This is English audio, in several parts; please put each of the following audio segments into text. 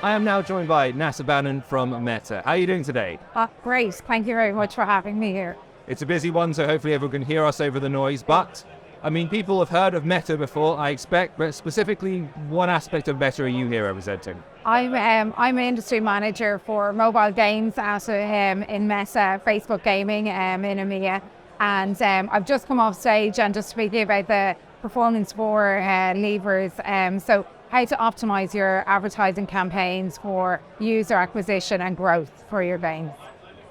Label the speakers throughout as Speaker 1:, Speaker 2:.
Speaker 1: I am now joined by Neasa Bannon from Meta. How are you doing today?
Speaker 2: Great. Thank you very much for having me here.
Speaker 1: It's a busy one, so hopefully everyone can hear us over the noise. But, I mean, people have heard of Meta before, I expect, but specifically, what aspect of Meta are you here representing?
Speaker 2: I'm an industry manager for mobile games in Meta, Facebook Gaming in EMEA. And I've just come off stage and just speaking about the performance for levers. So how to optimize your advertising campaigns for user acquisition and growth for your games.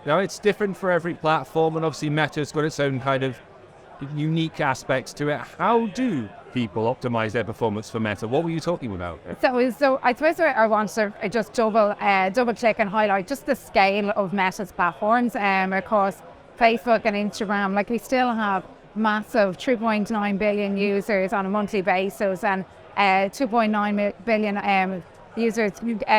Speaker 1: Now, it's different for every platform, and obviously Meta's got its own kind of unique aspects to it. How do people optimize their performance for Meta? What were you talking about?
Speaker 2: So I suppose I want to just double click and highlight just the scale of Meta's platforms across Facebook and Instagram. Like, we still have massive 3.9 billion users on a monthly basis, and 2.9 billion users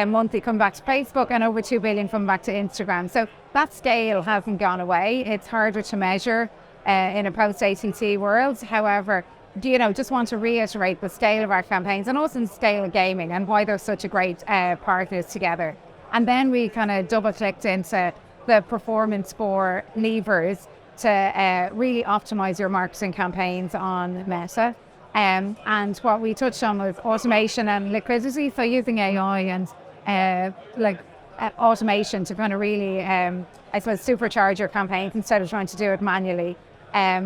Speaker 2: monthly come back to Facebook, and over 2 billion come back to Instagram. So that scale hasn't gone away. It's harder to measure in a post-ATT world. However, just want to reiterate the scale of our campaigns and also the scale of gaming and why they're such a great partners together. And then we kind of double-clicked into the performance for levers to really optimize your marketing campaigns on Meta. And what we touched on was automation and liquidity. So using AI and automation to kind of really, supercharge your campaigns instead of trying to do it manually.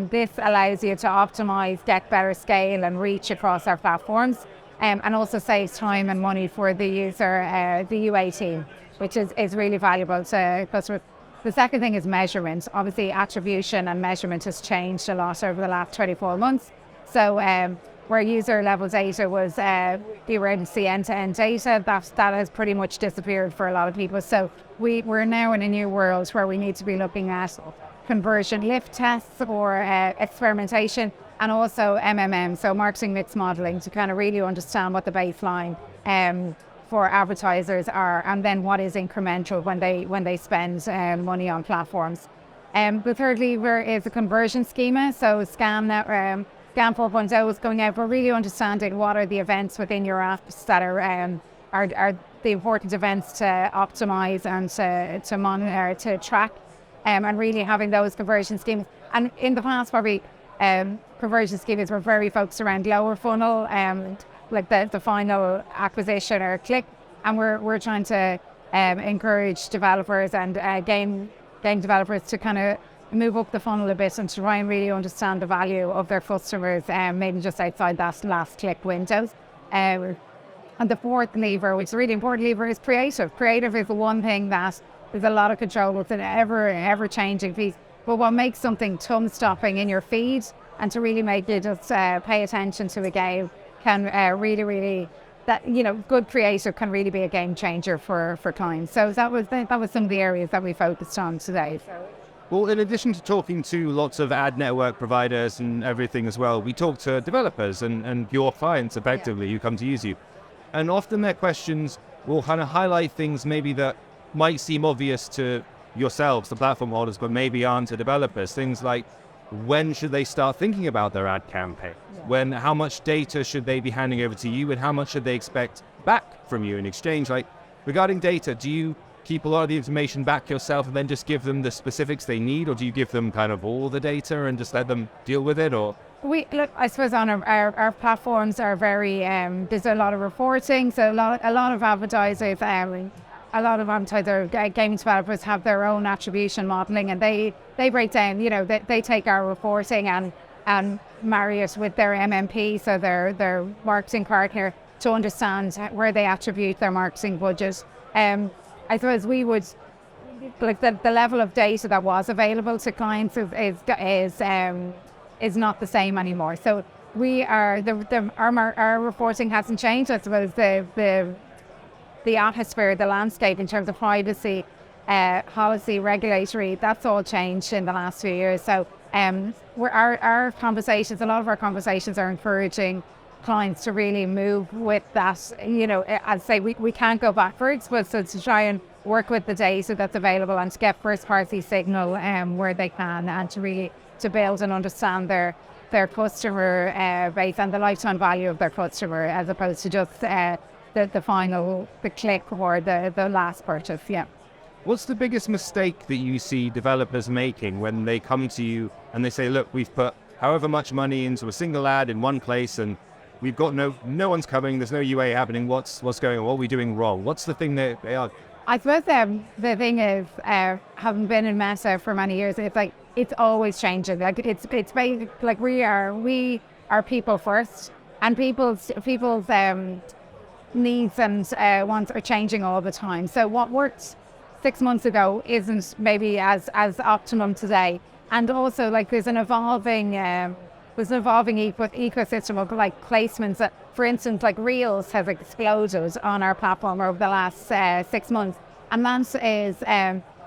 Speaker 2: This allows you to optimize, get better scale and reach across our platforms, and also saves time and money for the user, the UA team, which is really valuable to customers. The second thing is measurement. Obviously, attribution and measurement has changed a lot over the last 24 months. So where user level data was, you were able to see end-to-end data, that has pretty much disappeared for a lot of people. So we're now in a new world where we need to be looking at conversion lift tests or experimentation, and also MMM, so marketing mix modeling, to kind of really understand what the baseline for advertisers are, and then what is incremental when they spend money on platforms. The third lever is a conversion schema. So Scan 4.0 is going out. We're really understanding what are the events within your apps that are the important events to optimize and to monitor, to track, and really having those conversion schemes. And in the past, probably conversion schemes were very focused around lower funnel, like the final acquisition or click. And we're trying to encourage developers and game developers to kind of move up the funnel a bit and to try and really understand the value of their customers, maybe just outside that last click window. And the fourth lever, which is a really important lever, is creative. Creative is the one thing that there's a lot of control. It's an ever changing piece. But what makes something thumb-stopping in your feed and to really make you just pay attention to a game can really good creative can really be a game changer for clients. So that was some of the areas that we focused on today.
Speaker 1: Well, in addition to talking to lots of ad network providers and everything as well, we talk to developers and your clients effectively who come to use you. And often their questions will kind of highlight things maybe that might seem obvious to yourselves, the platform holders, but maybe aren't to developers. Things like, when should they start thinking about their ad campaign? How much data should they be handing over to you, and how much should they expect back from you in exchange? Like, regarding data, do you keep a lot of the information back yourself and then just give them the specifics they need, or do you give them kind of all the data and just let them deal with it? Or
Speaker 2: I suppose on our platforms are very there's a lot of reporting, so a lot of advertisers, gaming developers have their own attribution modeling, and they break down, they take our reporting and marry it with their MMP, so their marketing partner, to understand where they attribute their marketing budget. I suppose we would, like, the level of data that was available to clients is not the same anymore. So we are our reporting hasn't changed. I suppose the atmosphere, the landscape in terms of privacy, policy, regulatory, that's all changed in the last few years. So our conversations, a lot of our conversations are encouraging clients to really move with that. I'd say we can't go backwards, but so to try and work with the data that's available and to get first party signal where they can, and to really to build and understand their customer base and the lifetime value of their customer, as opposed to just the final, the click or the last purchase. Yeah.
Speaker 1: What's the biggest mistake that you see developers making when they come to you and they say, look, we've put however much money into a single ad in one place and we've got no one's coming, there's no UA happening, what's going on, what are we doing wrong? What's the thing that they are?
Speaker 2: I suppose the thing is, having been in Meta for many years, it's like, it's always changing. Like it's basically like we are people first, and people's needs and wants are changing all the time. So what worked 6 months ago isn't maybe as optimum today. And also, like, there's an evolving ecosystem of like placements that, for instance, like Reels has exploded on our platform over the last 6 months, and that is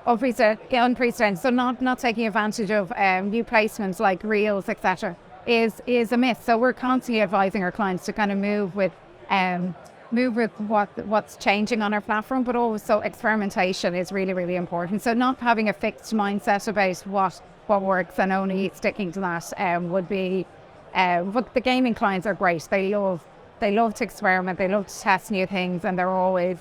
Speaker 2: unprecedented. So not taking advantage of new placements like Reels, etc., is a myth. So we're constantly advising our clients to kind of move with what's changing on our platform, but also experimentation is really, really important. So not having a fixed mindset about what works and only sticking to that would be. But the gaming clients are great. They love to experiment. They love to test new things, and they're always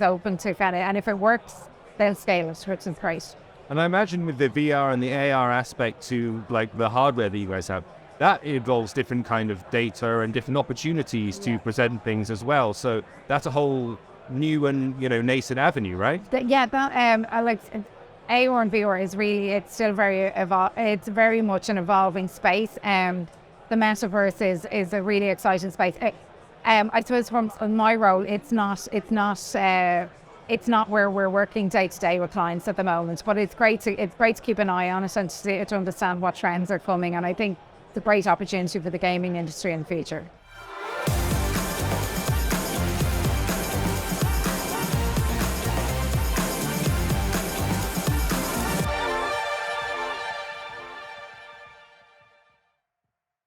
Speaker 2: open to it. And if it works, they'll scale it, which is great.
Speaker 1: And I imagine with the VR and the AR aspect to like the hardware that you guys have, that involves different kind of data and different opportunities to present things as well. So that's a whole new and nascent avenue, right?
Speaker 2: I like AR and VR is really, it's still it's very much an evolving space. The metaverse is a really exciting space. I suppose from my role, it's not where we're working day to day with clients at the moment. But it's great to keep an eye on it and to understand what trends are coming. And I think it's a great opportunity for the gaming industry in the future.